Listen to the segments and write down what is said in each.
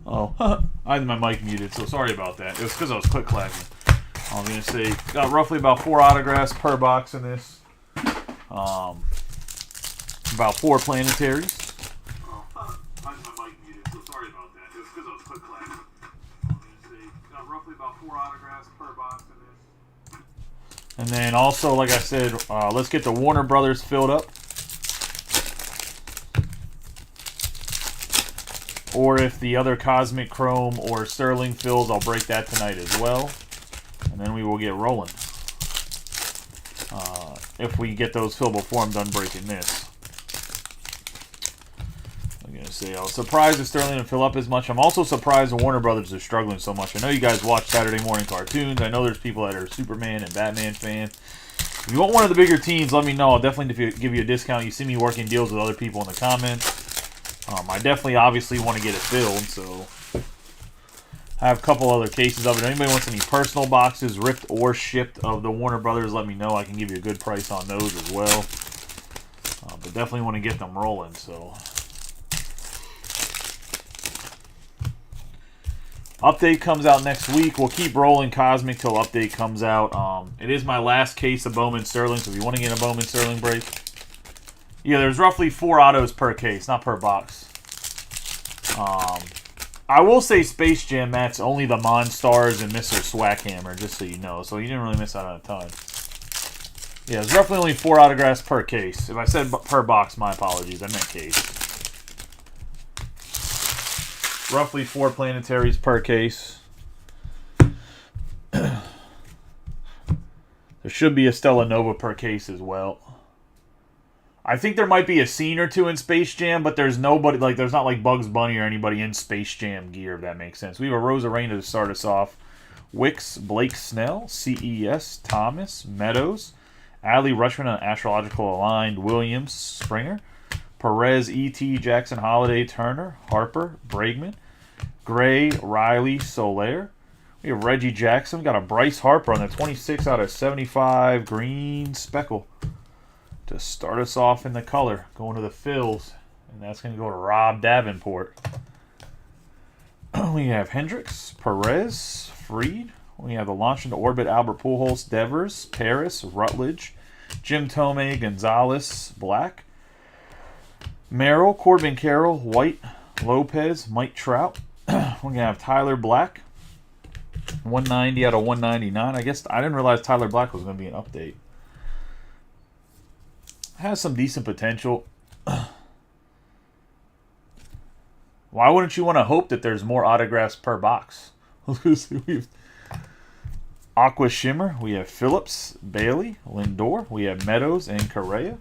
Oh, I had my mic muted, so sorry about that. It was because I was click clacking. I was gonna say got roughly about 4 autographs per box in this. About 4 planetaries. Oh, I had my mic muted, so sorry about that. It was because I was click clacking. I was gonna say got roughly about 4 autographs per box in this. And then also, like I said, let's get the Warner Brothers filled up. Or if the other Cosmic Chrome or Sterling fills, I'll break that tonight as well. And then we will get rolling. If we get those filled before I'm done breaking this. I'm going to say, I was surprised if Sterling didn't fill up as much. I'm also surprised the Warner Brothers are struggling so much. I know you guys watch Saturday morning cartoons. I know there's people that are Superman and Batman fans. If you want one of the bigger teams, let me know. I'll definitely give you a discount. You see me working deals with other people in the comments. I definitely, obviously, want to get it filled, so I have a couple other cases of it. If anybody wants any personal boxes, ripped or shipped of the Warner Brothers, let me know. I can give you a good price on those as well. But definitely want to get them rolling, so. Update comes out next week. We'll keep rolling Cosmic till Update comes out. It is my last case of Bowman Sterling, so if you want to get a Bowman Sterling break. Yeah, there's roughly 4 autos per case, not per box. I will say Space Jam, Matt's only the Monstars and Mr. Swackhammer, just so you know. So you didn't really miss out on a ton. Yeah, there's roughly only 4 autographs per case. If I said per box, my apologies. I meant case. Roughly 4 planetaries per case. There should be a Stella Nova per case as well. I think there might be a scene or two in Space Jam, but there's nobody, like, there's not like Bugs Bunny or anybody in Space Jam gear, if that makes sense. We have a Rosa Reina to start us off. Wicks, Blake Snell, CES, Thomas, Meadows, Adley Rutschman on Astrological Aligned, Williams, Springer, Perez, E.T., Jackson Holiday, Turner, Harper, Bregman, Gray, Riley, Soler. We have Reggie Jackson. We got a Bryce Harper on the 26 out of 75 green speckle to start us off in the color, going to the fills, and that's going to go to Rob Davenport. We have Hendricks, Perez, Freed. We have the launch into orbit, Albert Pujols, Devers, Paris, Rutledge, Jim Thome, Gonzalez, Black, Merrill, Corbin Carroll, White, Lopez, Mike Trout. We're going to have Tyler Black, 190 out of 199. I guess I didn't realize Tyler Black was going to be an update. Has some decent potential. Why wouldn't you want to hope that there's more autographs per box? We have Aqua Shimmer. We have Phillips, Bailey, Lindor. We have Meadows and Correa.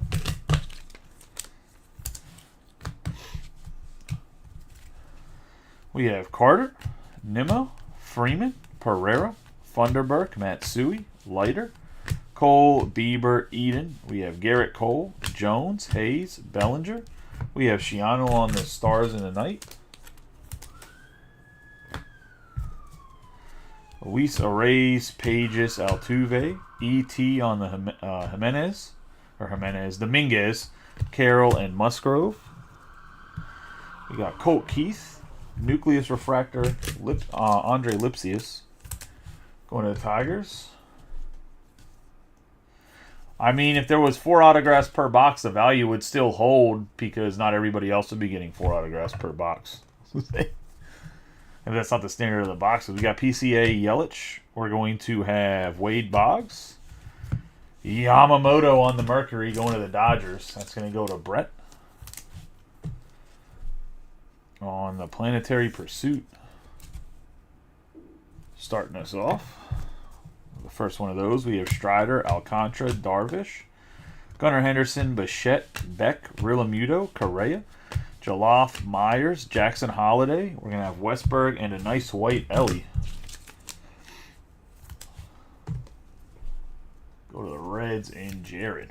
We have Carter, Nimmo, Freeman, Pereira, Funderburk, Matsui, Leiter, Cole, Bieber, Eden. We have Garrett Cole, Jones, Hayes, Bellinger. We have Shiano on the Stars in the Night. Luis Arraez, Pages, Altuve, E.T. on the Dominguez, Carroll, and Musgrove. We got Colt Keith, Nucleus Refractor, Andre Lipsius. Going to the Tigers. I mean, if there was 4 autographs per box, the value would still hold because not everybody else would be getting 4 autographs per box. If that's not the standard of the boxes. We got PCA Yelich. We're going to have Wade Boggs. Yamamoto on the Mercury going to the Dodgers. That's going to go to Brett. On the Planetary Pursuit. Starting us off. The first one of those, we have Strider, Alcantara, Darvish, Gunnar Henderson, Bichette, Beck, Rillamuto, Correa, Jaloff, Myers, Jackson Holiday. We're going to have Westberg and a nice white Ellie. Go to the Reds and Jared.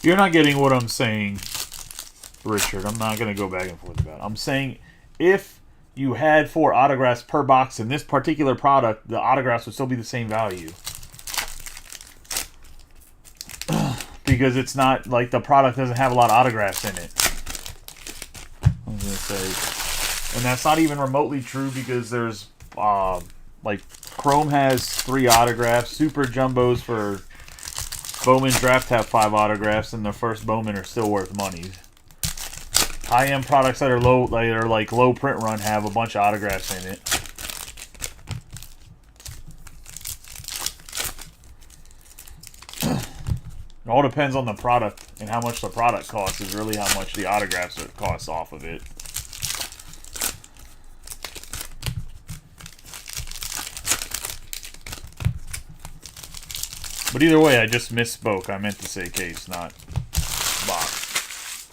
You're not getting what I'm saying, Richard. I'm not going to go back and forth about it. I'm saying if you had 4 autographs per box in this particular product, the autographs would still be the same value. Because it's not like the product doesn't have a lot of autographs in it. I was going to say. And that's not even remotely true because there's, like, Chrome has 3 autographs. Super Jumbos for Bowman Draft have 5 autographs, and the first Bowman are still worth money. High-end products that are low, like low print run, have a bunch of autographs in it. It all depends on the product, and how much the product costs is really how much the autographs cost off of it. But either way, I just misspoke. I meant to say case, not box.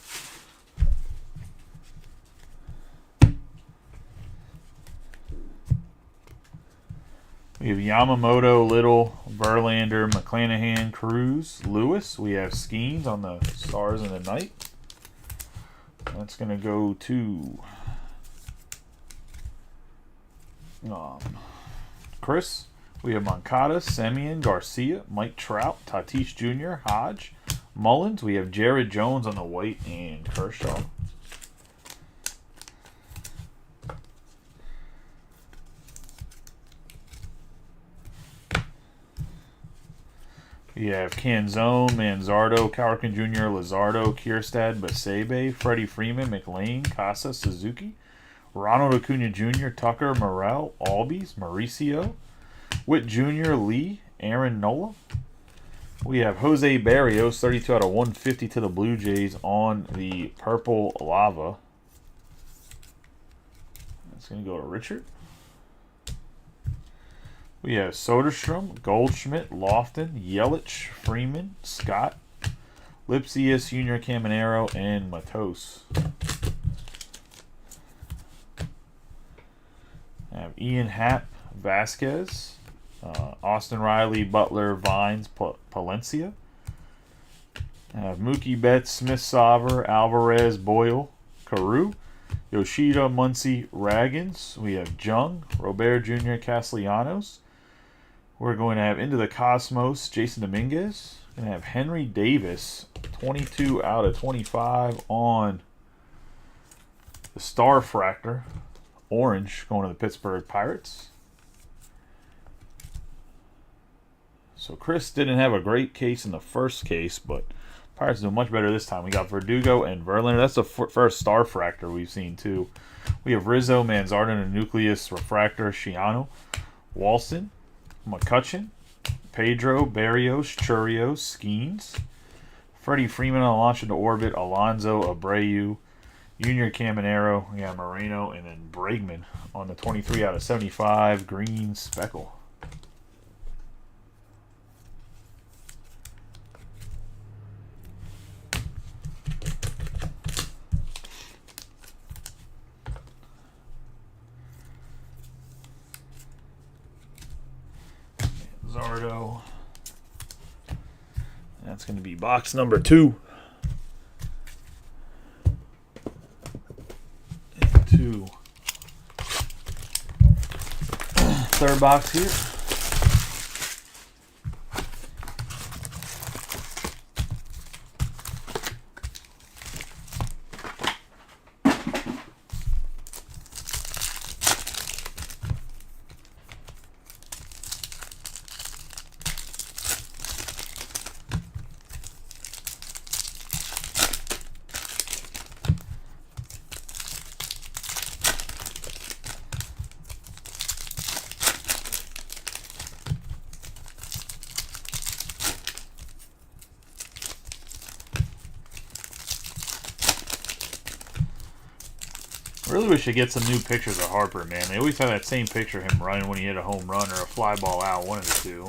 We have Yamamoto, Little, Verlander, McClanahan, Cruz, Lewis. We have Skeens on the Stars in the Night. That's going to go to Chris. We have Moncada, Semien, Garcia, Mike Trout, Tatis Jr., Hodge, Mullins. We have Jared Jones on the white and Kershaw. We have Canzone, Manzardo, Cowerkin Jr., Luzardo, Kierstad, Basebe, Freddie Freeman, McLean, Casa, Suzuki, Ronald Acuna Jr., Tucker, Morel, Albies, Mauricio, Witt Jr., Lee, Aaron Nola. We have Jose Barrios, 32 out of 150 to the Blue Jays on the purple lava. That's going to go to Richard. We have Soderstrom, Goldschmidt, Lofton, Yelich, Freeman, Scott, Lipsius, Junior Caminero, and Matos. I have Ian Happ, Vasquez, Austin Riley, Butler, Vines, Palencia. I have Mookie Betts, Smith Sauver, Alvarez, Boyle, Carew, Yoshida, Muncy, Raggins. We have Jung, Robert Jr., Castellanos. We're going to have Into the Cosmos, Jason Dominguez. We're going to have Henry Davis, 22 out of 25 on the Star Fractor. Orange, going to the Pittsburgh Pirates. So Chris didn't have a great case in the first case, but Pirates doing much better this time. We got Verdugo and Verlander. That's the first Star Fractor we've seen, too. We have Rizzo, Manzardo, and Nucleus Refractor, Shiano, Walston, McCutcheon, Pedro, Barrios, Churios, Skeens, Freddie Freeman on the launch into orbit, Alonso, Abreu, Junior Caminero, we got Moreno, and then Bregman on the 23 out of 75 green speckle. Zardo. That's going to be box number 2. And 2. Third box here. I really wish I get some new pictures of Harper, man. They always have that same picture of him running when he hit a home run or a fly ball out, one of the two.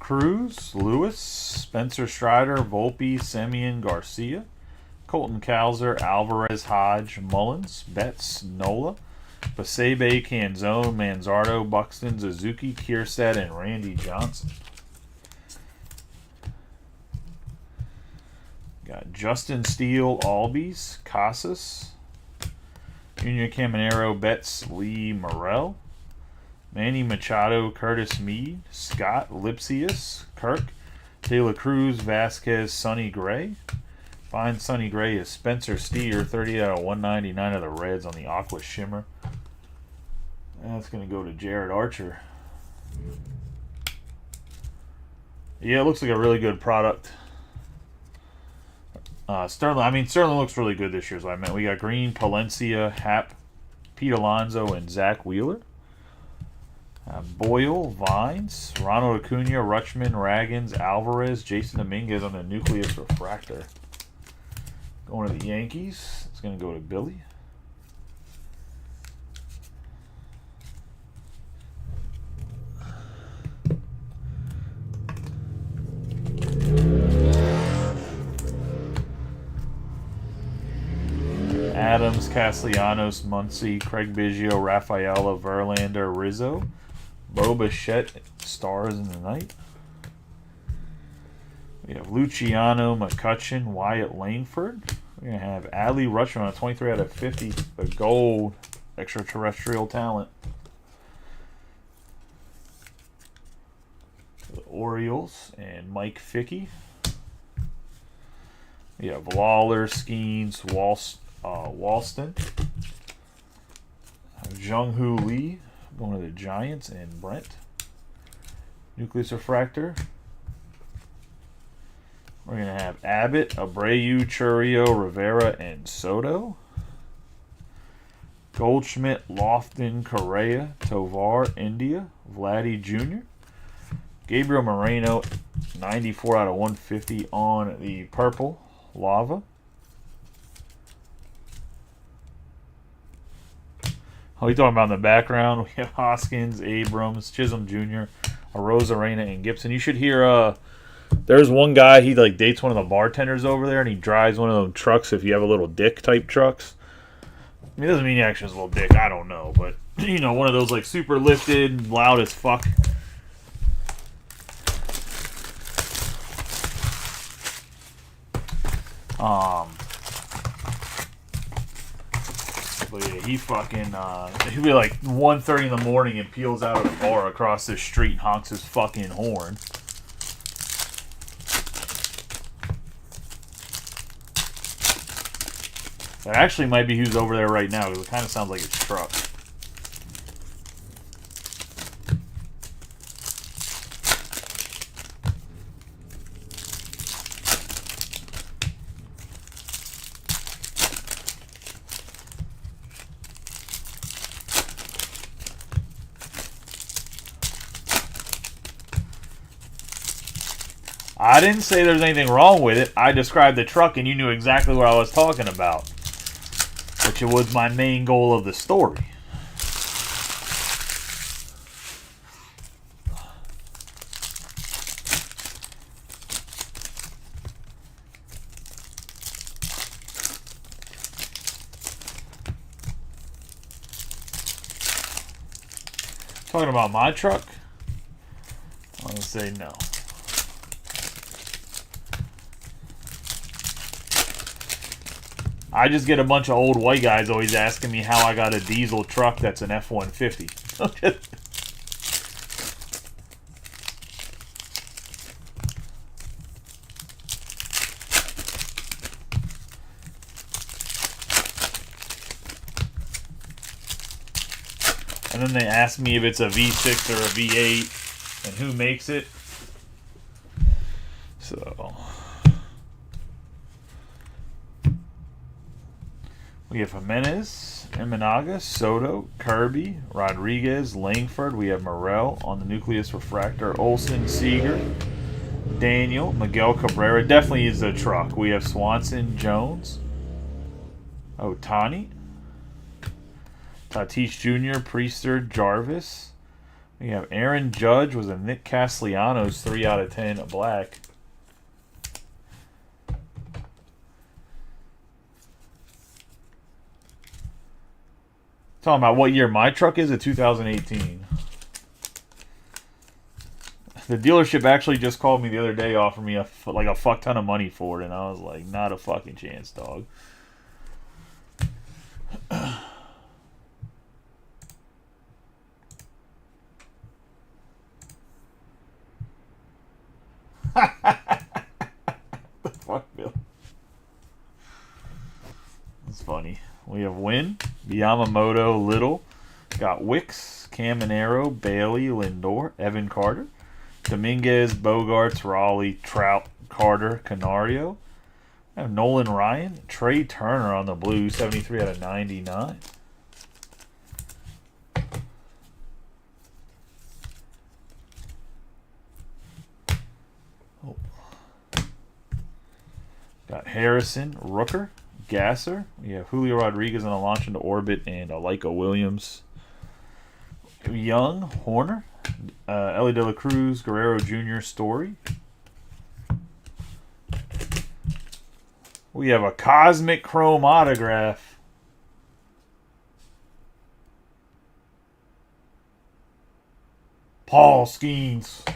Cruz, Lewis, Spencer Strider, Volpe, Semien, Garcia, Colton Cowser, Alvarez, Hodge, Mullins, Betts, Nola, Pasebe, Canzone, Manzardo, Buxton, Suzuki, Kierstead, and Randy Johnson. Got Justin Steele, Albies, Casas, Junior Caminero, Betts, Lee, Morrell, Manny Machado, Curtis Mead, Scott, Lipsius, Kirk, De La Cruz, Vasquez, Sonny Gray. Fine Sonny Gray is Spencer Steer, 30 out of 199 of the Reds on the Aqua Shimmer. That's going to go to Jared Archer. Yeah, it looks like a really good product. Sterling looks really good this year, so I meant. We got Green, Palencia, Happ, Pete Alonso, and Zach Wheeler. Boyle, Vines, Ronald Acuna, Rutschman, Raggins, Alvarez, Jason Dominguez on the Nucleus Refractor. Going to the Yankees. It's going to go to Billy. Adams, Castellanos, Muncy, Craig Biggio, Rafaela, Verlander, Rizzo, Bo Bichette, Stars in the Night. We have Luciano, McCutcheon, Wyatt Langford. We're going to have Adley Rutschman on a 23 out of 50, the gold extraterrestrial talent. The Orioles and Mike Fickey. We have Lawler, Skeens, Walston, Jung-Hoo Lee, going to the Giants, and Brent. Nucleus Refractor. We're going to have Abbott, Abreu, Churio, Rivera, and Soto. Goldschmidt, Lofton, Correa, Tovar, India, Vladdy Jr. Gabriel Moreno, 94 out of 150 on the purple lava. Oh, you talking about in the background? We have Hoskins, Abrams, Chisholm Jr., Arozarena, and Gibson. You should hear. There's one guy. He like dates one of the bartenders over there, and he drives one of those trucks. If you have a little dick type trucks, I mean, it doesn't mean he actually has a little dick. I don't know, but you know, one of those like super lifted, loud as fuck. But yeah, he fucking, he'll be like 1:30 in the morning and peels out of the bar across the street and honks his fucking horn. That actually might be who's over there right now, because it kind of sounds like his truck. I didn't say there's anything wrong with it. I described the truck and you knew exactly what I was talking about. Which it was my main goal of the story. Talking about my truck? I'm going to say no. I just get a bunch of old white guys always asking me how I got a diesel truck that's an F-150. And then they ask me if it's a V6 or a V8 and who makes it. So we have Jimenez, Imanaga, Soto, Kirby, Rodriguez, Langford. We have Morel on the Nucleus Refractor. Olson, Seager, Daniel, Miguel Cabrera. Definitely is a truck. We have Swanson, Jones, Otani, Tatis Jr., Priester, Jarvis, We have Aaron Judge was a Nick Castellanos 3 out of 10 black. Talking about what year my truck is, a 2018. The dealership actually just called me the other day, offering me a fuck ton of money for it, and I was like, not a fucking chance, dog. The fuck, Bill? That's funny. We have Wynn, Yamamoto, Little, got Wicks, Caminero, Bailey, Lindor, Evan Carter, Dominguez, Bogarts, Raleigh, Trout, Carter, Canario. I have Nolan Ryan, Trey Turner on the blue, 73 out of 99. Oh. Got Harrison, Rooker, Gasser. We have Julio Rodriguez on a launch into orbit, and Lyco Williams. Young, Horner, Ellie De La Cruz, Guerrero Jr., Story. We have a Cosmic Chrome autograph. Paul Skeens.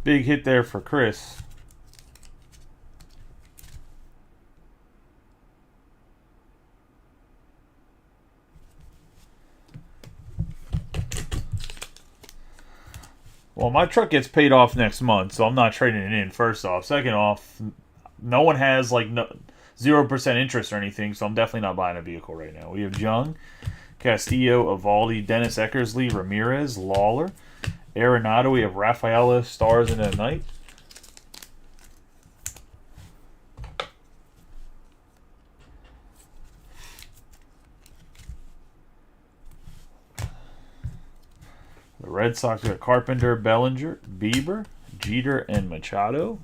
Big hit there for Chris. Well, my truck gets paid off next month, so I'm not trading it in, first off. Second off, no one has 0% interest or anything, so I'm definitely not buying a vehicle right now. We have Jung, Castillo, Evaldi, Dennis Eckersley, Ramirez, Lawler, Arenado. We have Rafaela, Stars in the Night. The Red Sox got Carpenter, Bellinger, Bieber, Jeter, and Machado.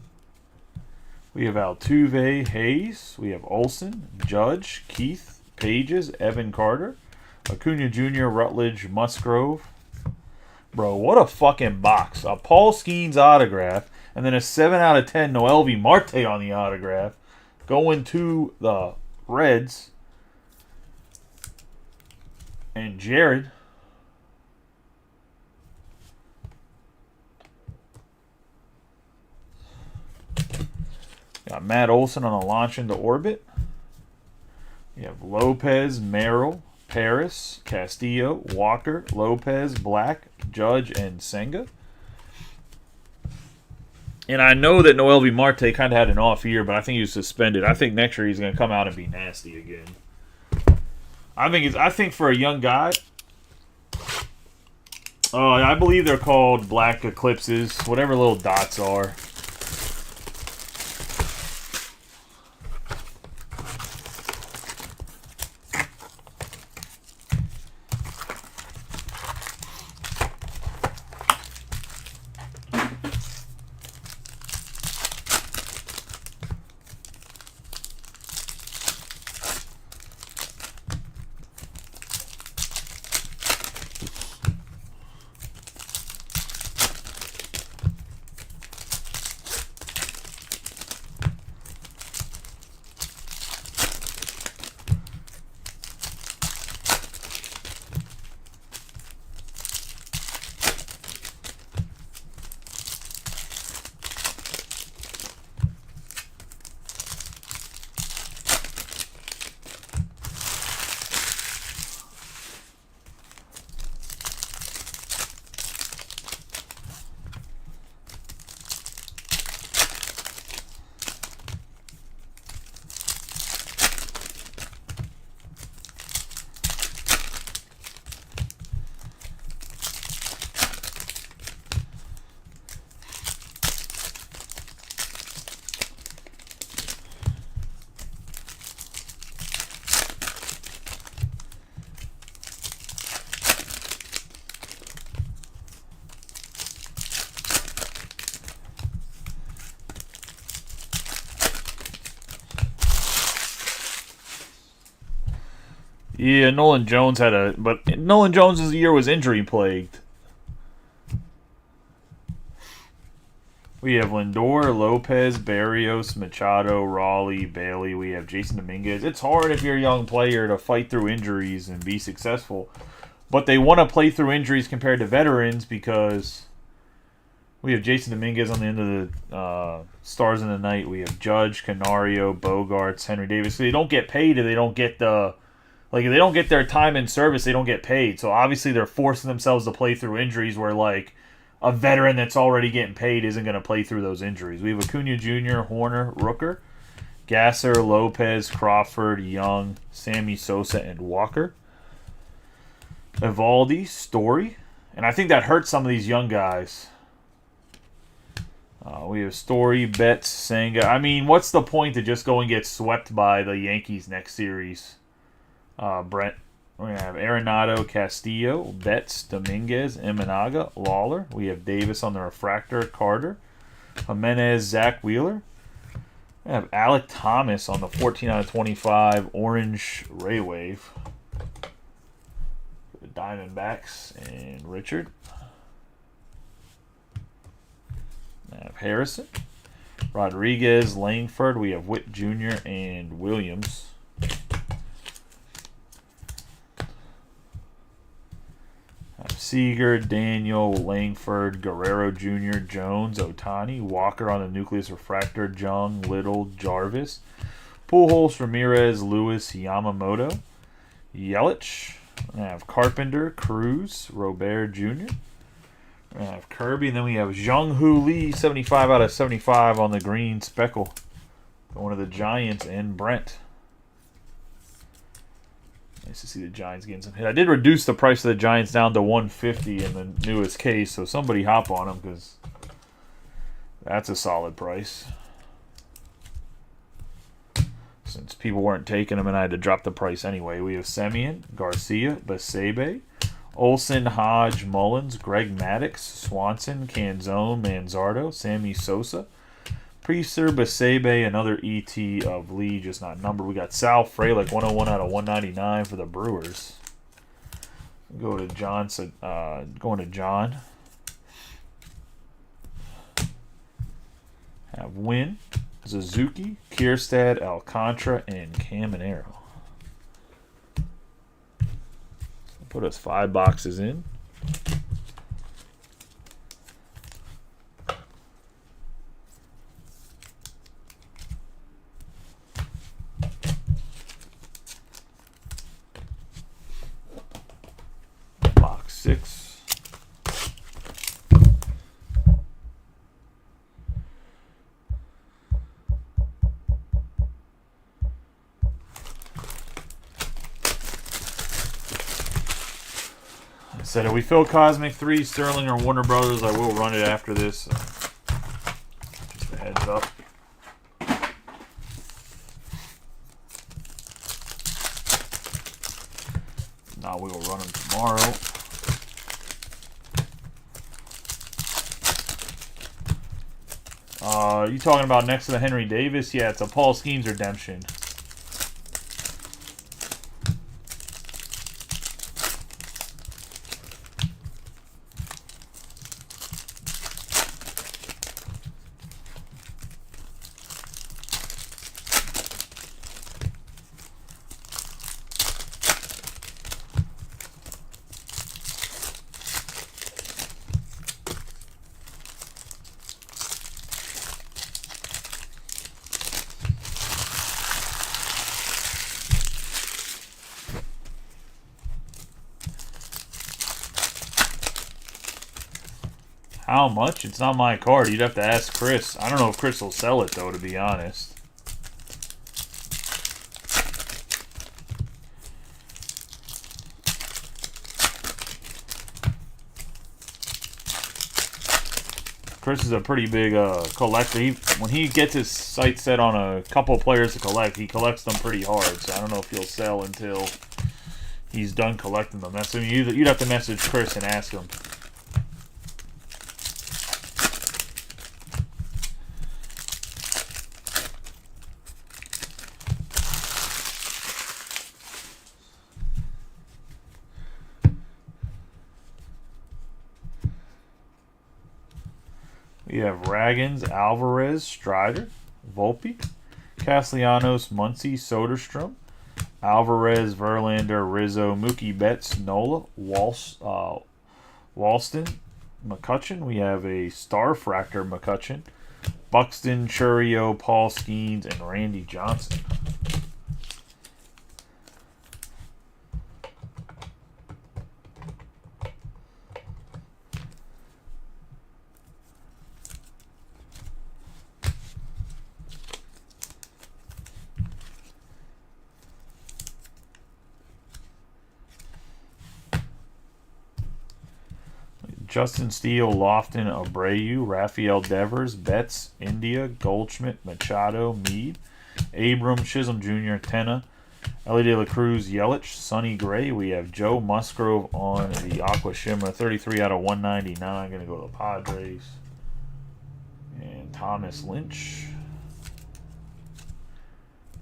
We have Altuve, Hayes. We have Olsen, Judge, Keith, Pages, Evan Carter, Acuna Jr., Rutledge, Musgrove. Bro, what a fucking box. A Paul Skeens autograph, and then a 7 out of 10 Noelvi Marte on the autograph. Going to the Reds. And Jared. Got Matt Olson on a launch into orbit. You have Lopez, Merrill, Paris, Castillo, Walker, Lopez, Black, Judge, and Senga. And I know that Noelvi Marte kind of had an off year, but I think he was suspended. I think next year he's going to come out and be nasty again. I think for a young guy, I believe they're called black eclipses, whatever little dots are. Yeah, Nolan Jones but Nolan Jones' year was injury plagued. We have Lindor, Lopez, Barrios, Machado, Raleigh, Bailey. We have Jason Dominguez. It's hard if you're a young player to fight through injuries and be successful. But they want to play through injuries compared to veterans because we have Jason Dominguez on the end of the Stars in the Night. We have Judge, Canario, Bogarts, Henry Davis. So they don't get paid if they don't get the... Like, if they don't get their time in service, they don't get paid. So obviously they're forcing themselves to play through injuries where, like, a veteran that's already getting paid isn't going to play through those injuries. We have Acuna Jr., Horner, Rooker, Gasser, Lopez, Crawford, Young, Sammy Sosa, and Walker. Evaldi, Story. And I think that hurts some of these young guys. We have Story, Betts, Senga. I mean, what's the point to just go and get swept by the Yankees next series? Brent. We're going to have Arenado, Castillo, Betts, Dominguez, Imanaga, Lawler. We have Davis on the refractor, Carter, Jimenez, Zach Wheeler. We have Alec Thomas on the 14 out of 25 Orange Ray Wave. The Diamondbacks and Richard. We have Harrison, Rodriguez, Langford. We have Witt Jr. and Williams. Seager, Daniel, Langford, Guerrero Jr., Jones, Otani, Walker on the Nucleus Refractor, Jung, Little, Jarvis, Pujols, Ramirez, Lewis, Yamamoto, Yelich. I have Carpenter, Cruz, Robert Jr. I have Kirby, and then we have Jung-Hoo Lee, 75 out of 75 on the green speckle. One of the Giants and Brent. Nice to see the Giants getting some hit. I did reduce the price of the Giants down to $150 in the newest case, so somebody hop on them because that's a solid price. Since people weren't taking them and I had to drop the price anyway. We have Semien, Garcia, Basebe, Olsen, Hodge, Mullins, Greg Maddux, Swanson, Canzone, Manzardo, Sammy Sosa, Priester, Basebe, another ET of Lee, just not numbered. We got Sal Frelick, 101 out of 199 for the Brewers. Go to Johnson. Going to John. Have Wynn, Suzuki, Kierstad, Alcantara, and Caminero. Put us 5 boxes in. Box 6. Said if we fill Cosmic 3, Sterling or Warner Brothers, I will run it after this. So just a heads up. Now we will run them tomorrow. You talking about next to the Henry Davis? Yeah, it's a Paul Skeens redemption. How much? It's not my card. You'd have to ask Chris. I don't know if Chris will sell it, though, to be honest. Chris is a pretty big collector. When he gets his sights set on a couple players to collect, he collects them pretty hard. So I don't know if he'll sell until he's done collecting them. That's you'd have to message Chris and ask him. We We have Ragans, Alvarez, Strider, Volpe, Castellanos, Muncy, Soderstrom, Alvarez, Verlander, Rizzo, Mookie Betts, Nola, Walston, McCutchen. We have a Starfractor McCutchen, Buxton, Churio, Paul Skeens, and Randy Johnson. Justin Steele, Lofton, Abreu, Rafael Devers, Betts, India, Goldschmidt, Machado, Meade, Abram, Chisholm Jr., Tenna, Ellie De La Cruz, Yelich, Sonny Gray. We have Joe Musgrove on the Aqua Shimmer, 33 out of 199. Going to go to the Padres. And Thomas Lynch,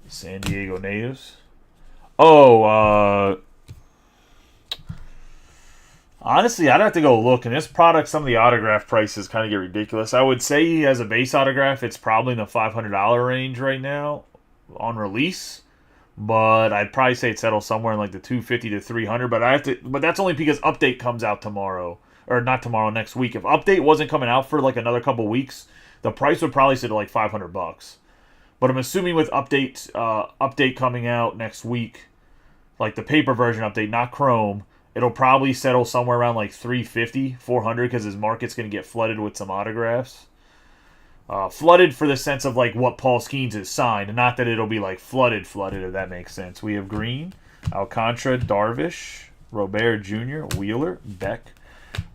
San Diego Natives. Honestly, I'd have to go look. In this product, some of the autograph prices kind of get ridiculous. I would say he has a base autograph. It's probably in the $500 range right now on release. But I'd probably say it settles somewhere in like the $250 to $300. But that's only because Update comes out tomorrow. Or not tomorrow, next week. If Update wasn't coming out for like another couple weeks, the price would probably sit at like $500. But I'm assuming with Update coming out next week, like the paper version Update, not Chrome, it'll probably settle somewhere around like $350, $400 because his market's going to get flooded with some autographs. Flooded for the sense of like what Paul Skeens has signed, and not that it'll be like flooded, if that makes sense. We have Green, Alcantara, Darvish, Robert Jr., Wheeler, Beck,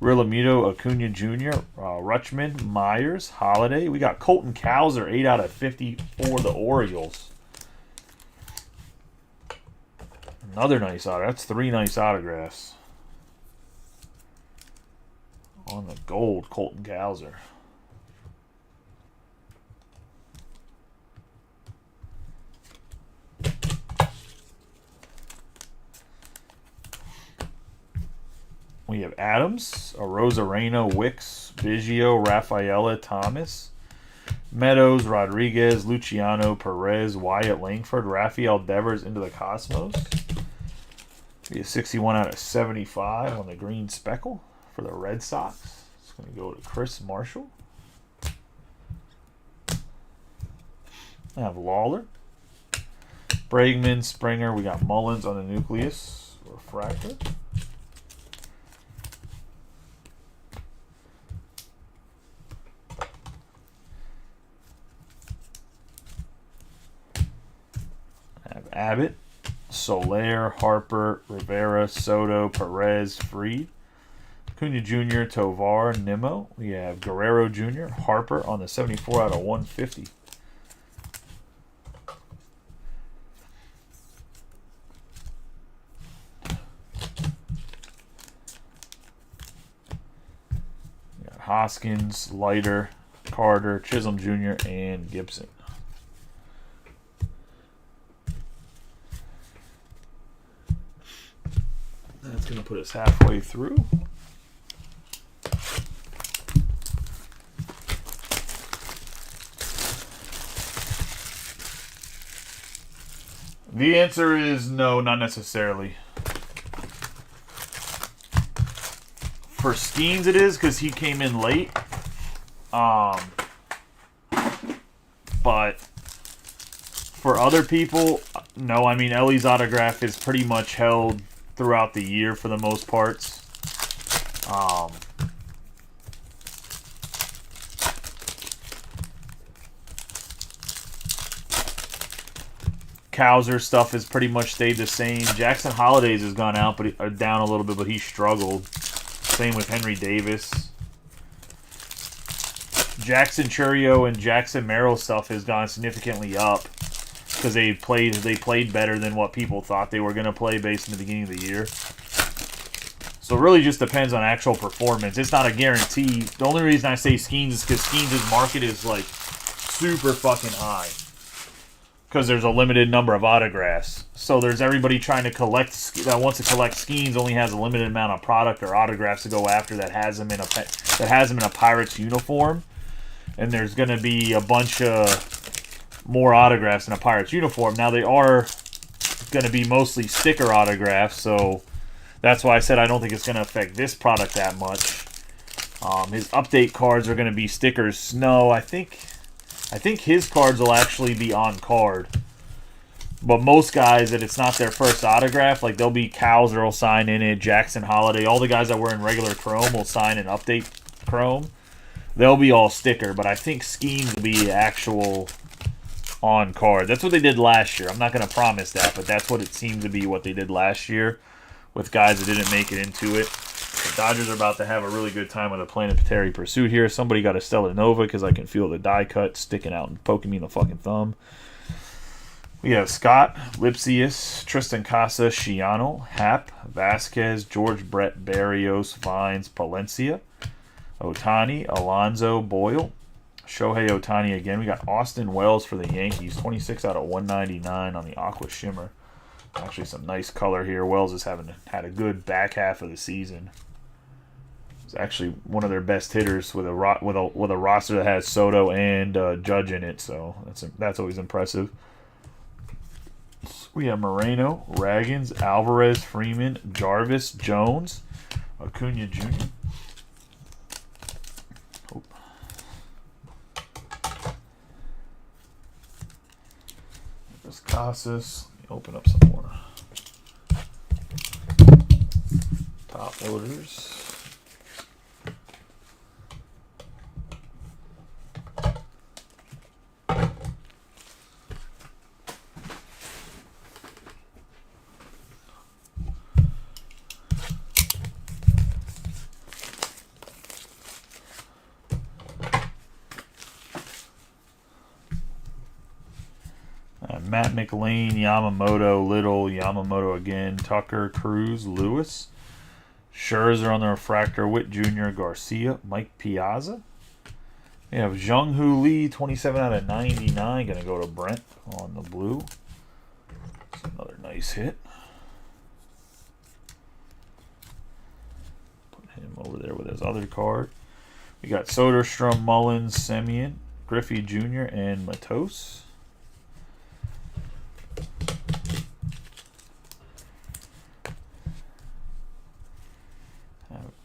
Realmuto, Acuna Jr., Rutschman, Myers, Holiday. We got Colton Cowser, 8 out of 50 for the Orioles. Another nice autograph. That's 3 nice autographs. On the gold, Colton Cowser. We have Adams, Arozarena, Wicks, Biggio, Rafaela, Thomas, Meadows, Rodriguez, Luciano, Perez, Wyatt Langford, Rafael Devers into the Cosmos. Be a 61 out of 75 on the green speckle for the Red Sox. It's going to go to Chris Marshall. I have Lawler, Bregman, Springer. We got Mullins on the nucleus. Refractor. I have Abbott, Soler, Harper, Rivera, Soto, Perez, Fried, Acuna Jr., Tovar, Nimmo. We have Guerrero Jr., Harper on the 74 out of 150. We got Hoskins, Leiter, Carter, Chisholm Jr., and Gibson. That's going to put us halfway through. The answer is no, not necessarily. For Skeens it is, because he came in late. But for other people, no. I mean, Ellie's autograph is pretty much held throughout the year for the most parts. Cowser stuff has pretty much stayed the same. Jackson Holidays has gone out, but down a little bit, but he struggled. Same with Henry Davis. Jackson Churio and Jackson Merrill stuff has gone significantly up because they played better than what people thought they were going to play based in the beginning of the year. So it really just depends on actual performance. It's not a guarantee. The only reason I say Skeens is because Skeens' market is like super fucking high. Because there's a limited number of autographs. So there's everybody trying to collect, that wants to collect Skeens, only has a limited amount of product or autographs to go after that has him in a Pirates uniform. And there's going to be a bunch of more autographs in a Pirates uniform. Now, they are going to be mostly sticker autographs, so that's why I said I don't think it's going to affect this product that much. His update cards are going to be stickers. No, I think his cards will actually be on card. But most guys that it's not their first autograph, like there'll be Cowser will sign in it, Jackson Holiday, all the guys that were in regular Chrome will sign an update Chrome. They'll be all sticker, but I think Schemes will be actual on card. That's what they did last year. I'm not going to promise that, but that's what it seemed to be what they did last year with guys that didn't make it into it. The Dodgers are about to have a really good time with a planetary pursuit here. Somebody got a Stellar Nova because I can feel the die cut sticking out and poking me in the fucking thumb. We have Scott, Lipsius, Tristan Casa, Shiano, Happ, Vasquez, George Brett, Barrios, Vines, Palencia, Ohtani, Alonso, Boyle, Shohei Ohtani again. We got Austin Wells for the Yankees, 26 out of 199 on the Aqua Shimmer. Actually, some nice color here. Wells has had a good back half of the season. He's actually one of their best hitters with a roster that has Soto and Judge in it, so that's always impressive. We have Moreno, Raggins, Alvarez, Freeman, Jarvis, Jones, Acuna Jr. Oh. There's Casas. Let me open up some more. Top loaders. Matt McLean, Yamamoto, Little, Yamamoto again, Tucker, Cruz, Lewis, Scherzer on the refractor, Witt Jr., Garcia, Mike Piazza. We have Jung-Hoo Lee, 27 out of 99, going to go to Brent on the blue. That's another nice hit. Put him over there with his other card. We got Soderstrom, Mullins, Semien, Griffey Jr., and Matos.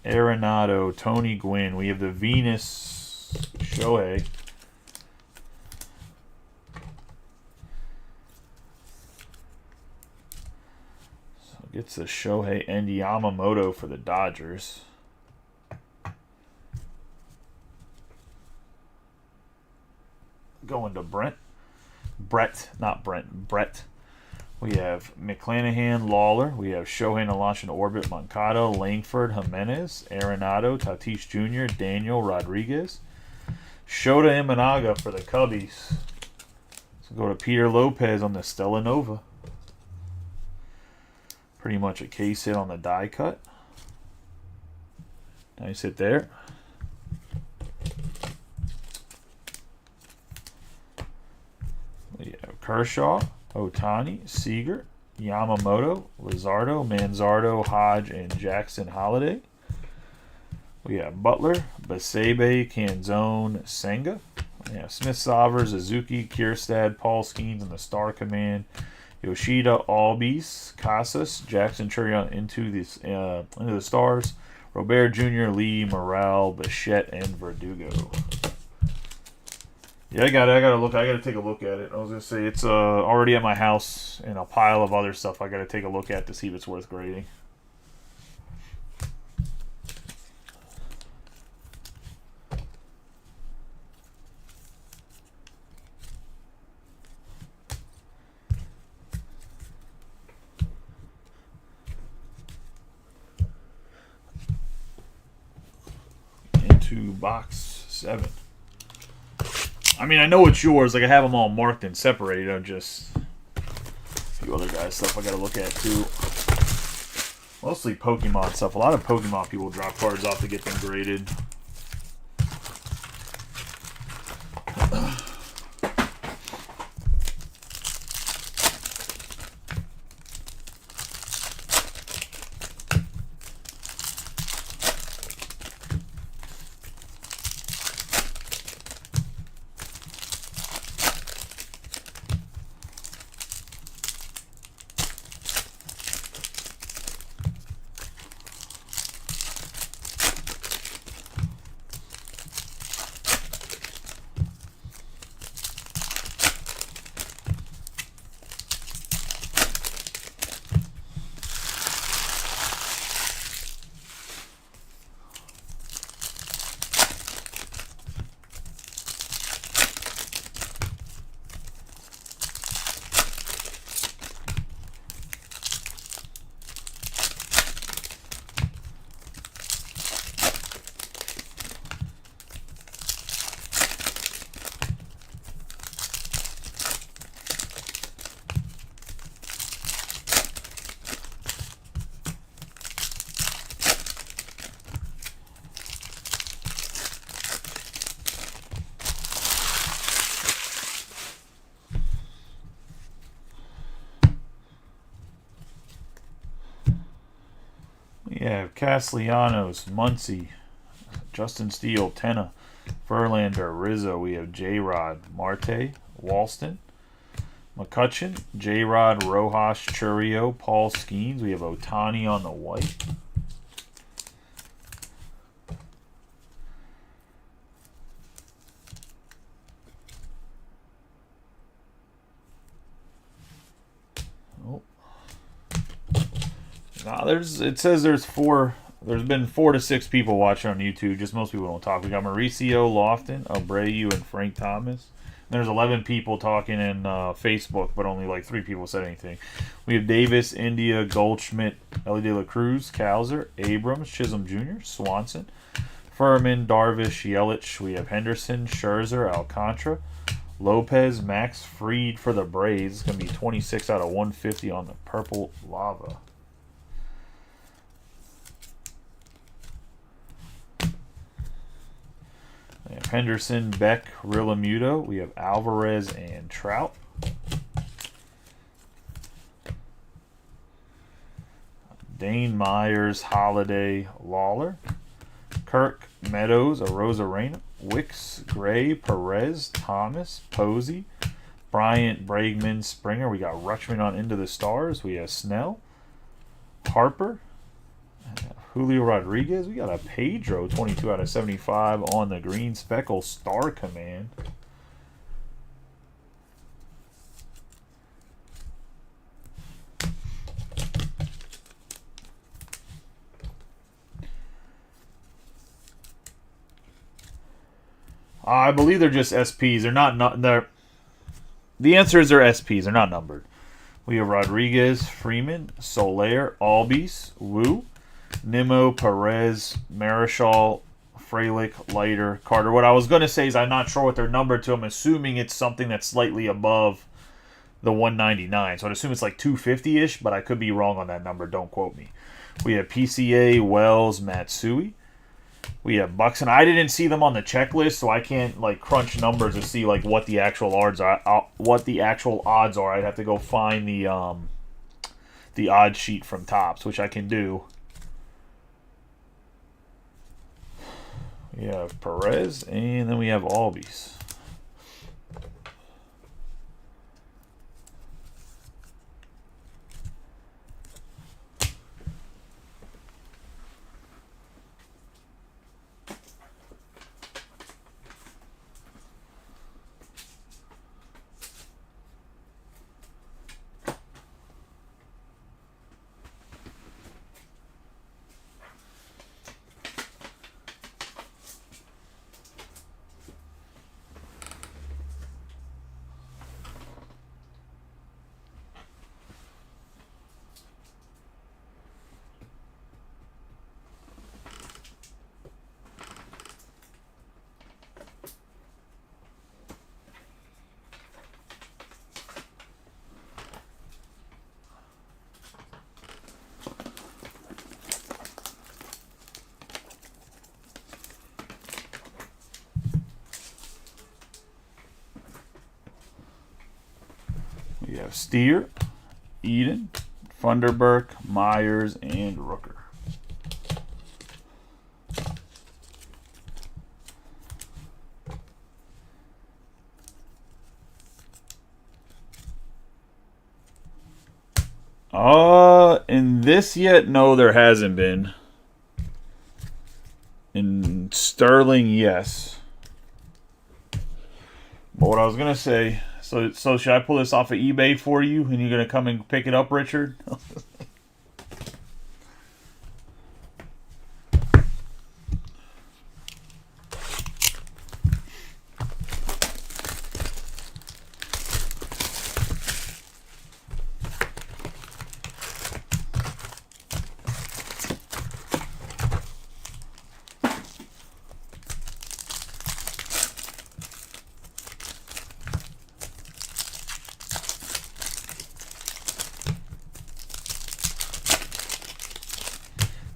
Arenado, Tony Gwynn. We have the Venus Shohei. So gets the Shohei and Yamamoto for the Dodgers. Going to Brett. We have McClanahan, Lawler. We have Shohei Nalash in orbit, Moncada, Langford, Jimenez, Arenado, Tatis Jr., Daniel, Rodriguez. Shota Imanaga for the Cubbies. So go to Peter Lopez on the Stella Nova. Pretty much a case hit on the die cut. Nice hit there. We have Kershaw, Ohtani, Seager, Yamamoto, Luzardo, Manzardo, Hodge, and Jackson Holiday. We have Butler, Basebe, Canzone, Senga. We have Smith, Sauver, Suzuki, Kierstad, Paul Skeens in the Star Command. Yoshida, Albies, Casas, Jackson Churion into the Stars. Robert Jr., Lee, Morale, Bichette, and Verdugo. Yeah, I gotta look. I gotta take a look at it. I was gonna say it's already at my house in a pile of other stuff. I gotta take a look at to see if it's worth grading. Into box 7. I mean, I know it's yours. Like, I have them all marked and separated. I'm just a few other guys' stuff I got to look at, too. Mostly Pokemon stuff. A lot of Pokemon people drop cards off to get them graded. We have Castellanos, Muncy, Justin Steele, Tenna, Verlander, Rizzo. We have J-Rod, Marte, Walston, McCutcheon, J-Rod, Rojas, Churio, Paul Skeens. We have Ohtani on the white. It says there's been 4 to 6 people watching on YouTube. Just most people don't talk. We got Mauricio, Lofton, Abreu, and Frank Thomas. And there's 11 people talking in Facebook, but only like 3 people said anything. We have Davis, India, Goldschmidt, Ellie De La Cruz, Kowser, Abrams, Chisholm Jr., Swanson, Furman, Darvish, Yelich. We have Henderson, Scherzer, Alcantara, Lopez, Max Fried for the Braves. It's going to be 26 out of 150 on the purple lava. We have Henderson, Beck, Realmuto. We have Alvarez and Trout. Dane Myers, Holiday, Lawler. Kirk, Meadows, Arozarena, Wicks, Gray, Perez, Thomas, Posey, Bryant, Bregman, Springer. We got Rutschman on Into the Stars. We have Snell, Harper, Julio Rodriguez. We got a Pedro, 22 out of 75 on the green speckle Star Command. I believe they're just SPs. They're not. The answer is they're SPs. They're not numbered. We have Rodriguez, Freeman, Soler, Albies, Wu, Nimmo, Perez, Marichal, Frelick, Leiter, Carter. What I was going to say is I'm not sure what they're numbered to. I'm assuming it's something that's slightly above the 199. So I'd assume it's like 250-ish, but I could be wrong on that number. Don't quote me. We have PCA, Wells, Matsui. We have Buxton. I didn't see them on the checklist, so I can't like crunch numbers to see like what the actual odds are. I'd have to go find the odd sheet from Topps, which I can do. We have Perez, and then we have Albies. We have Steer, Eden, Funderburk, Myers, and Rooker. In this yet, no, there hasn't been. In Sterling, yes. But what I was gonna say, so should I pull this off of eBay for you, and you're gonna come and pick it up, Richard?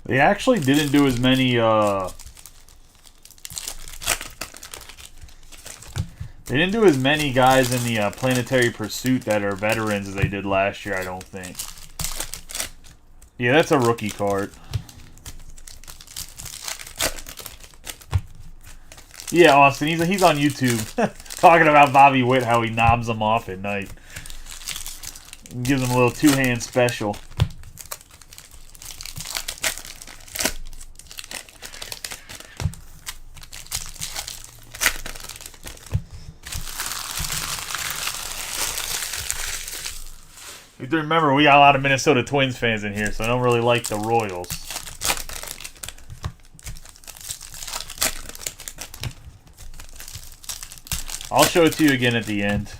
They actually didn't do as many, they didn't do as many guys in the Planetary Pursuit that are veterans as they did last year, I don't think. Yeah, that's a rookie card. Yeah, Austin, he's on YouTube talking about Bobby Witt, how he knobs him off at night. Gives him a little two-hand special. You have to remember, we got a lot of Minnesota Twins fans in here, so I don't really like the Royals. I'll show it to you again at the end.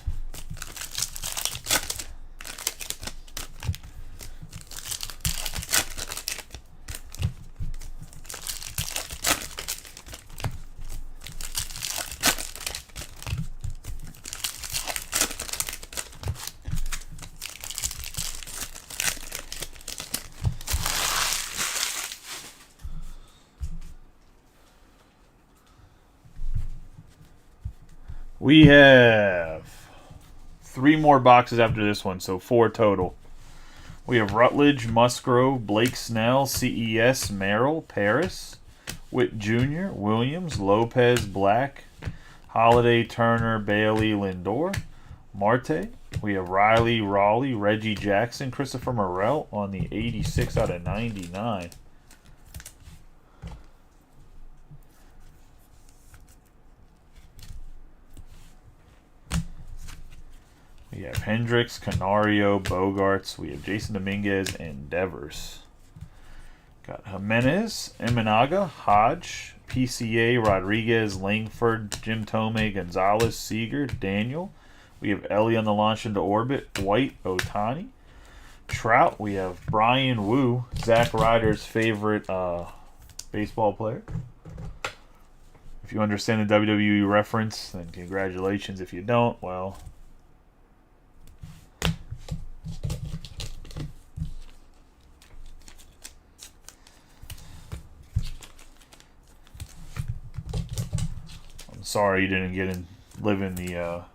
We have 3 more boxes after this one, so 4 total. We have Rutledge, Musgrove, Blake Snell, CES, Merrill, Paris, Witt Jr., Williams, Lopez, Black, Holiday, Turner, Bailey, Lindor, Marte. We have Riley, Raleigh, Reggie Jackson, Christopher Morel on the 86 out of 99. We have Hendricks, Canario, Bogarts. We have Jason Dominguez and Devers. Got Jimenez, Imanaga, Hodge, PCA, Rodriguez, Langford, Jim Thome, Gonzalez, Seager, Daniel. We have Ellie on the launch into orbit, White, Otani. Trout, we have Brian Wu, Zack Ryder's favorite baseball player. If you understand the WWE reference, then congratulations. If you don't, well... sorry you didn't get in, live in the, or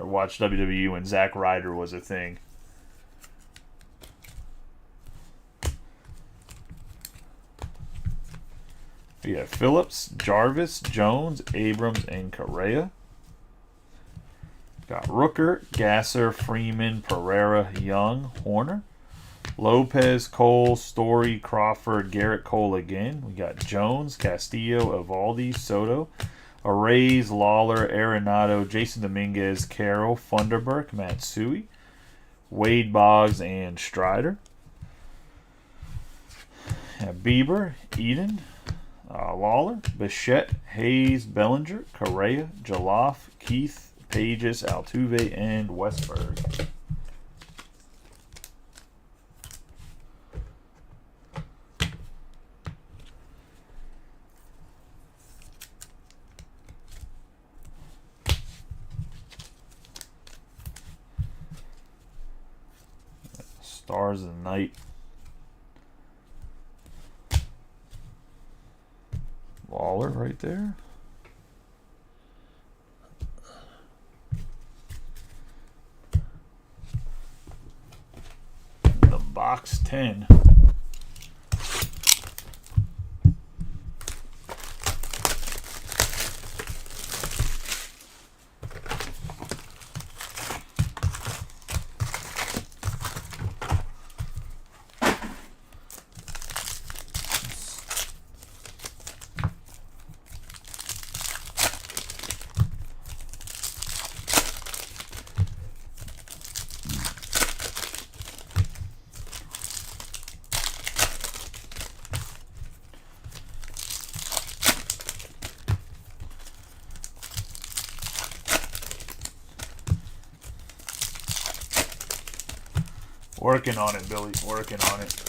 watch WWE when Zack Ryder was a thing. We have Phillips, Jarvis, Jones, Abrams, and Correa. Got Rooker, Gasser, Freeman, Pereira, Young, Horner. Lopez, Cole, Story, Crawford, Garrett Cole again. We got Jones, Castillo, Evaldi, Soto. Arrays, Lawler, Arenado, Jason Dominguez, Carroll, Funderburk, Matsui, Wade Boggs, and Strider. Bieber, Eden, Lawler, Bichette, Hayes, Bellinger, Correa, Jaloff, Keith, Pages, Altuve, and Westberg. Stars of the Night. Lawler right there. The box 10. Working on it, Billy. Working on it.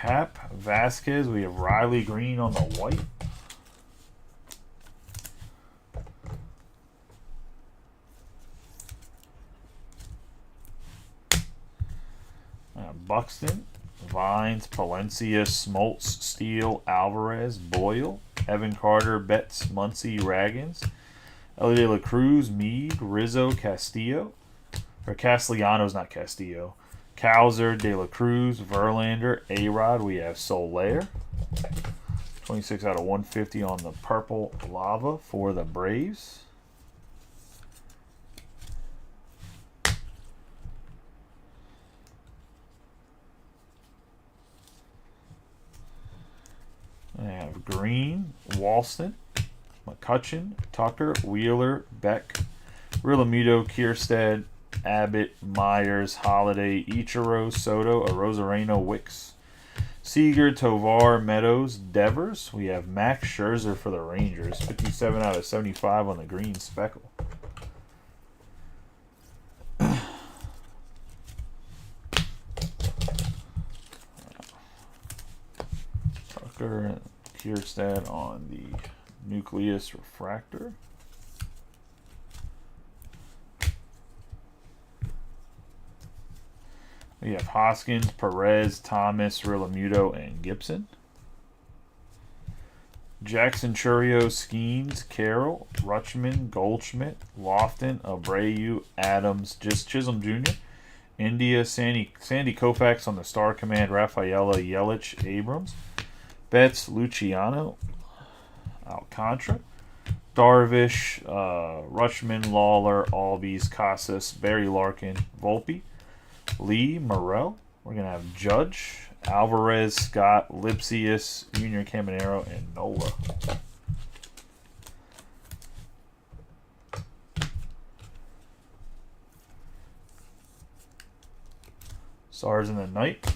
Hap, Vasquez. We have Riley Green on the white. Buxton, Vines, Palencia, Smoltz, Steele, Alvarez, Boyle, Evan Carter, Betts, Muncy, Raggins, Ellie De La Cruz, Meade, Rizzo, Castillo, or Castellanos, not Castillo, Cowser, De La Cruz, Verlander, A-Rod. We have Soler, 26 out of 150 on the purple lava for the Braves. I have Green, Walston, McCutchen, Tucker, Wheeler, Beck, Realmuto, Kierstead, Abbott, Myers, Holiday, Ichiro, Soto, Arozarena, Wicks, Seager, Tovar, Meadows, Devers. We have Max Scherzer for the Rangers, 57 out of 75 on the green speckle. Kierstead on the Nucleus Refractor. We have Hoskins, Perez, Thomas, Realmuto, and Gibson. Jackson, Churio, Skeens, Carroll, Rutschman, Goldschmidt, Lofton, Abreu, Adams, just Chisholm Jr., India, Sandy Koufax on the Star Command, Rafaela, Yelich, Abrams, Betts, Luciano, Alcantara, Darvish, Rutschman, Lawler, Albies, Casas, Barry Larkin, Volpe, Lee, Morel. We're going to have Judge, Alvarez, Scott, Lipsius, Junior Caminero, and Nola. Stars in the night.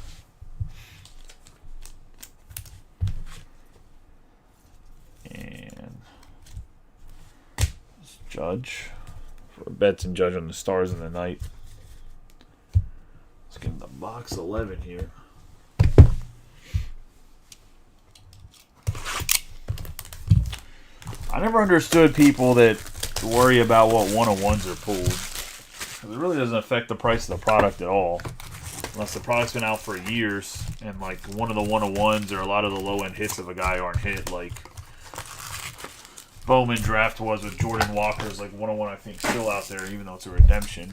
Judge for Betts and Judge on the Stars in the night. Let's get the box 11 here. I never understood people that worry about what 101s are pulled. Because it really doesn't affect the price of the product at all. Unless the product's been out for years and like one of the 101s or a lot of the low end hits of a guy aren't hit, like Bowman draft was with Jordan Walker's like 101, I think, still out there, even though it's a redemption.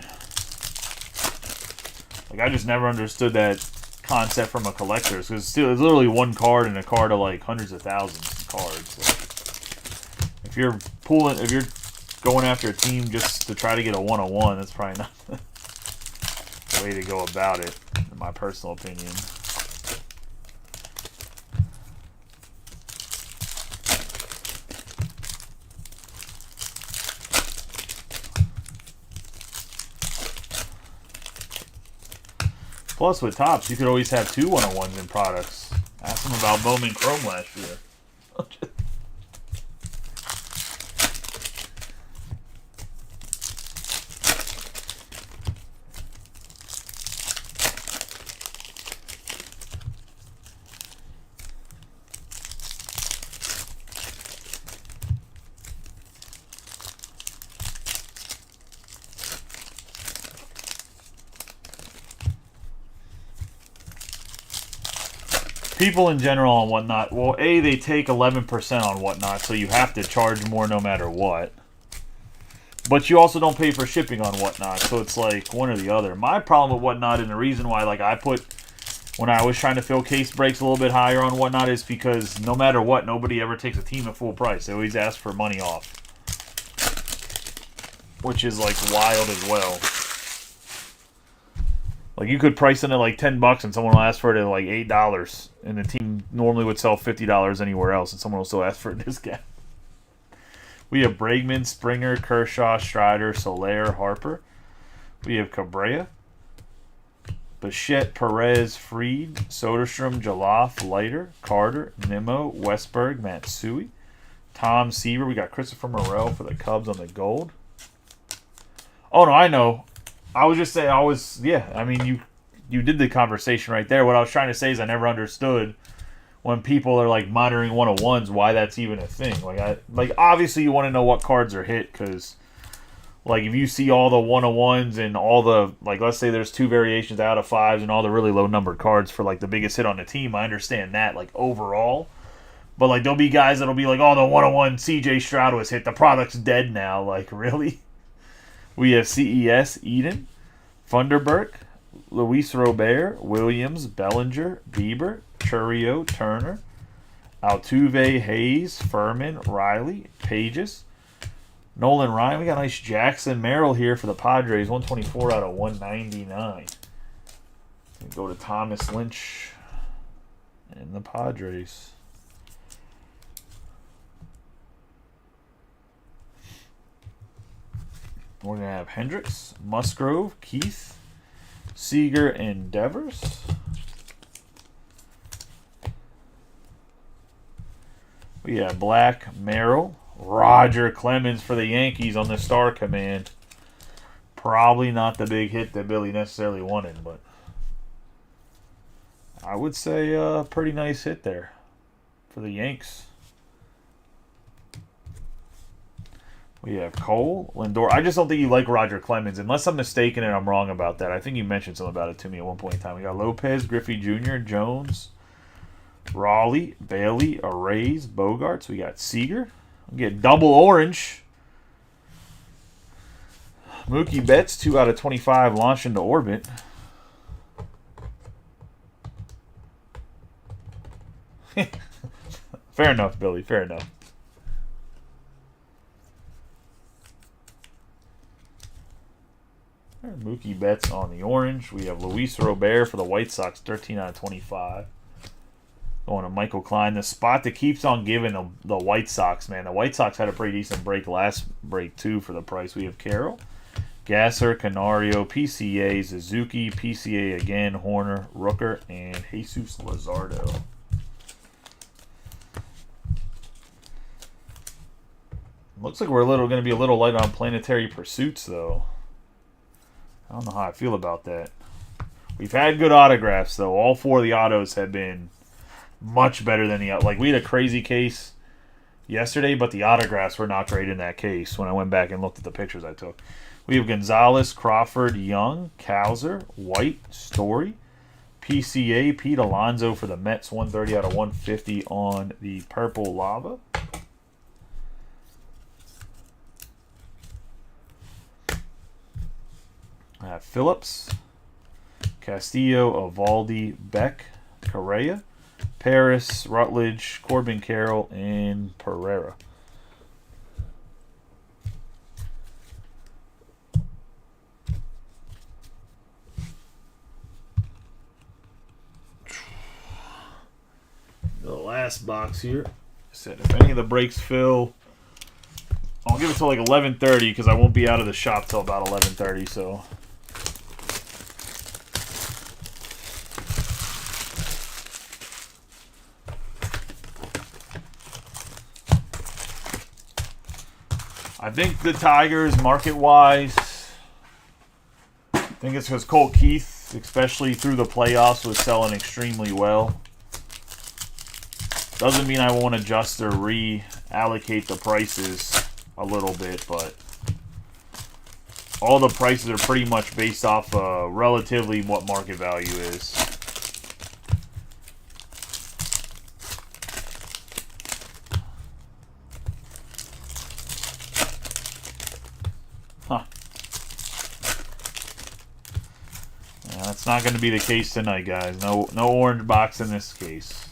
Like, I just never understood that concept from a collector, because it's literally one card and a card of like hundreds of thousands of cards. Like, if you're going after a team just to try to get a 101, that's probably not the way to go about it, in my personal opinion. Plus, with Topps, you could always have two 101s in products. Ask them about Bowman Chrome last year. People in general and whatnot, well, A, they take 11% on whatnot, so you have to charge more no matter what. But you also don't pay for shipping on whatnot, so it's like one or the other. My problem with whatnot, and the reason why like I put, when I was trying to fill case breaks a little bit higher on whatnot, is because no matter what, nobody ever takes a team at full price. They always ask for money off. Which is like wild as well. Like, you could price it at like $10 and someone will ask for it at like $8, and the team normally would sell $50 anywhere else, and someone will still ask for a discount. We have Bregman, Springer, Kershaw, Strider, Soler, Harper. We have Cabrera, Bichette, Perez, Fried, Soderstrom, Jaloff, Leiter, Carter, Nimmo, Westberg, Matsui, Tom Seaver. We got Christopher Morel for the Cubs on the gold. Oh, no, I know. I was just saying, I mean, you did the conversation right there. What I was trying to say is I never understood when people are like monitoring 101s why that's even a thing. Like obviously you want to know what cards are hit because like if you see all the 101s and all the like let's say there's 2 variations out of 5s and all the really low numbered cards for like the biggest hit on the team, I understand that like overall. But like there'll be guys that'll be like, oh, the 101 CJ Stroud was hit. The product's dead now. Like really? We have CES Eden, Funderburk, Luis Robert, Williams, Bellinger, Bieber, Churio, Turner, Altuve, Hayes, Furman, Riley, Pages, Nolan Ryan. We got a nice Jackson Merrill here for the Padres, 124 out of 199. We go to Thomas Lynch and the Padres. We're going to have Hendricks, Musgrove, Keith, Seager, and Devers. We have Black, Merrill, Roger Clemens for the Yankees on the Star Command. Probably not the big hit that Billy necessarily wanted, but I would say a pretty nice hit there for the Yanks. We have Cole, Lindor. I just don't think you like Roger Clemens. Unless I'm mistaken and I'm wrong about that. I think you mentioned something about it to me at one point in time. We got Lopez, Griffey Jr., Jones, Raleigh, Bailey, Arrays, Bogarts. We got Seager. We get double orange. Mookie Betts, 2 out of 25, launched into orbit. Fair enough, Billy. Fair enough. Mookie Betts on the orange. We have Luis Robert for the White Sox, 13 out of 25. Going to Michael Klein. The spot that keeps on giving the White Sox, man. The White Sox had a pretty decent break last break, too, for the price. We have Carroll, Gasser, Canario, PCA, Suzuki, PCA again, Horner, Rooker, and Jesus Luzardo. Looks like we're going to be a little light on Planetary Pursuits, though. I don't know how I feel about that. We've had good autographs, though. All 4 of the autos have been much better than the... Like, we had a crazy case yesterday, but the autographs were not great in that case when I went back and looked at the pictures I took. We have Gonzalez, Crawford, Young, Cowser, White, Story, PCA, Pete Alonso for the Mets, 130 out of 150 on the Purple Lava. Phillips, Castillo, Evaldi, Beck, Correa, Paris, Rutledge, Corbin Carroll, and Pereira. The last box here. I said if any of the breaks fill, I'll give it till like 11:30 because I won't be out of the shop till about 11:30. So. I think the Tigers, market-wise, I think it's because Colt Keith, especially through the playoffs, was selling extremely well. Doesn't mean I won't adjust or reallocate the prices a little bit, but all the prices are pretty much based off relatively what market value is. Huh. Yeah, that's not going to be the case tonight, guys. No orange box in this case.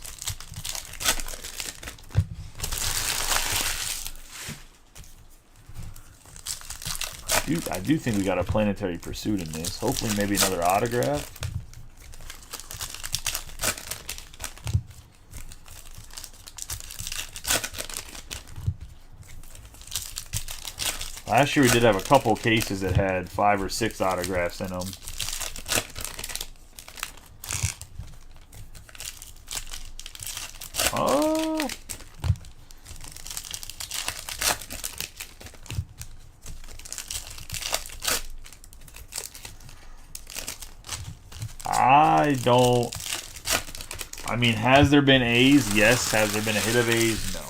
I do think we got a Planetary Pursuit in this. Hopefully maybe another autograph. Last year we did have a couple cases that had 5 or 6 autographs in them. Oh. I don't... I mean, has there been A's? Yes. Has there been a hit of A's? No.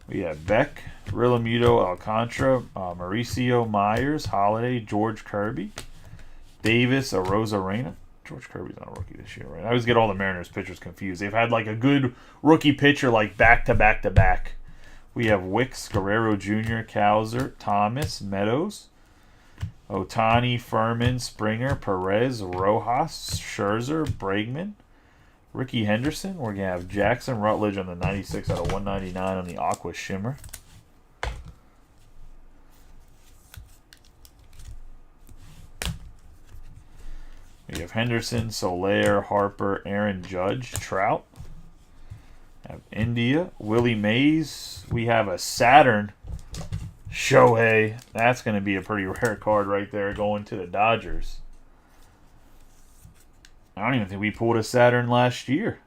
We have Beck, Rillamuto, Alcantara, Mauricio Myers, Holiday, George Kirby, Davis, Arozarena. George Kirby's not a rookie this year, right? I always get all the Mariners pitchers confused. They've had like a good rookie pitcher like back to back to back. We have Wicks, Guerrero Jr., Cowser, Thomas, Meadows, Otani, Furman, Springer, Perez, Rojas, Scherzer, Bregman, Ricky Henderson. We're going to have Jackson Rutledge on the 96 out of 199 on the Aqua Shimmer. We have Henderson, Soler, Harper, Aaron Judge, Trout. We have India, Willie Mays. We have a Saturn, Shohei. That's going to be a pretty rare card right there going to the Dodgers. I don't even think we pulled a Saturn last year.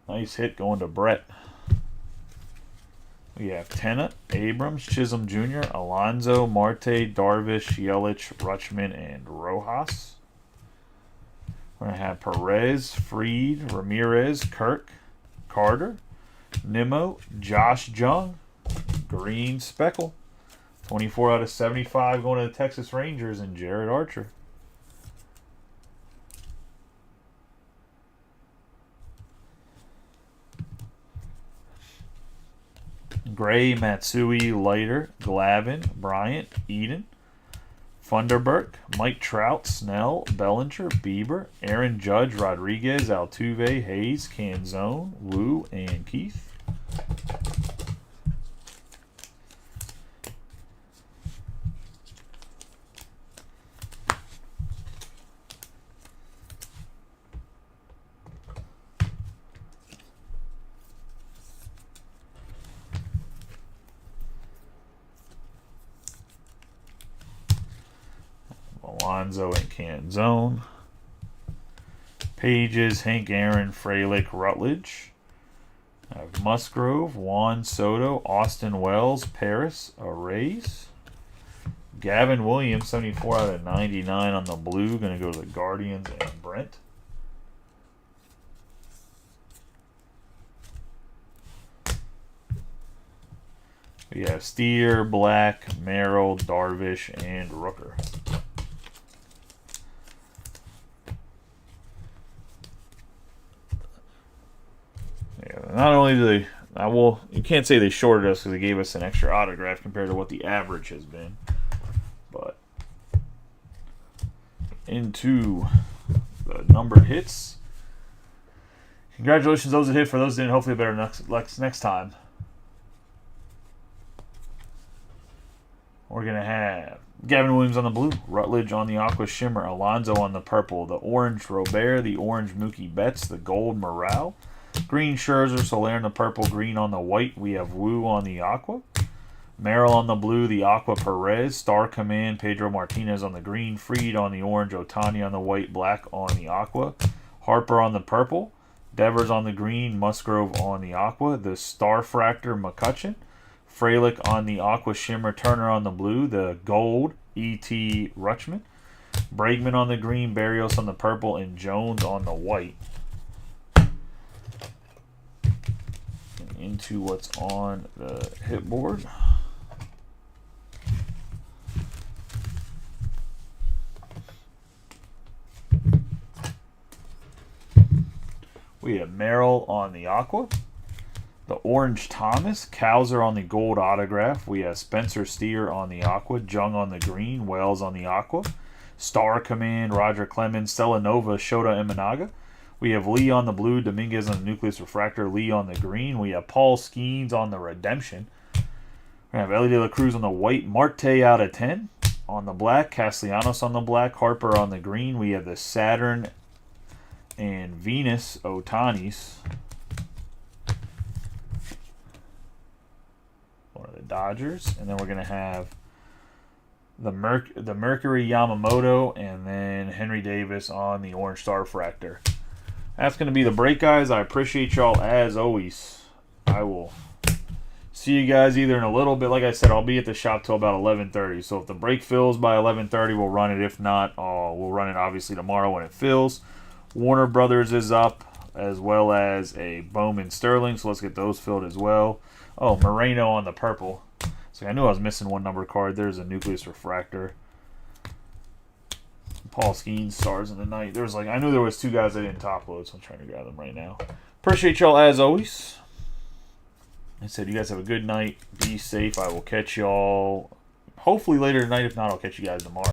Nice hit going to Brett. We have Tennant, Abrams, Chisholm Jr., Alonso, Marte, Darvish, Yelich, Rutschman, and Rojas. We're going to have Perez, Fried, Ramirez, Kirk, Carter, Nimmo, Josh Jung, Green Speckle. 24 out of 75 going to the Texas Rangers and Jared Archer. Gray, Matsui, Leiter, Glavin, Bryant, Eden, Funderburk, Mike Trout, Snell, Bellinger, Bieber, Aaron Judge, Rodriguez, Altuve, Hayes, Canzone, Wu, and Keith. Alonso and Canzone. Pages, Hank Aaron, Frelick, Rutledge. I have Musgrove, Juan Soto, Austin Wells, Paris, Arrays. Gavin Williams, 74 out of 99 on the blue. Going to go to the Guardians and Brent. We have Steer, Black, Merrill, Darvish, and Rooker. Not only do they, you can't say they shorted us because they gave us an extra autograph compared to what the average has been. But into the numbered hits. Congratulations those that hit. For those that didn't, hopefully better next time. We're going to have Gavin Williams on the blue, Rutledge on the Aqua Shimmer, Alonso on the purple, the orange Robert, the orange Mookie Betts, the gold Morale, green Scherzer, Soler on the purple, green on the white. We have Wu on the aqua. Merrill on the blue, the aqua Perez. Star Command, Pedro Martinez on the green. Fried on the orange, Otani on the white, Black on the aqua. Harper on the purple. Devers on the green, Musgrove on the aqua. The Star Fractor McCutcheon. Frelick on the aqua Shimmer, Turner on the blue. The gold E.T. Rutschman. Bregman on the green, Berrios on the purple, and Jones on the white. Into what's on the hit board. We have Merrill on the aqua, the orange Thomas, Cowser on the gold autograph. We have Spencer Steer on the aqua, Jung on the green, Wells on the aqua, Star Command, Roger Clemens, Stellanova, Shota Imanaga. We have Lee on the blue, Dominguez on the Nucleus Refractor, Lee on the green. We have Paul Skeens on the Redemption. We have Ellie De La Cruz on the white, Marte out of 10 on the black, Castellanos on the black, Harper on the green. We have the Saturn and Venus Otanis. One of the Dodgers. And then we're going to have the Mercury Yamamoto, and then Henry Davis on the Orange Starfractor. That's going to be the break, guys. I appreciate y'all as always. I will see you guys either in a little bit. Like I said, I'll be at the shop till about 11:30. So if the break fills by 11:30, we'll run it. If not, we'll run it obviously tomorrow when it fills. Warner Brothers is up, as well as a Bowman Sterling. So let's get those filled as well. Oh, Moreno on the purple. So I knew I was missing one number card. There's a Nucleus Refractor. Paul Skeens, Stars in the Night. There was I knew there was two guys that didn't top load, so I'm trying to grab them right now. Appreciate y'all as always. I said you guys have a good night. Be safe. I will catch y'all hopefully later tonight. If not, I'll catch you guys tomorrow.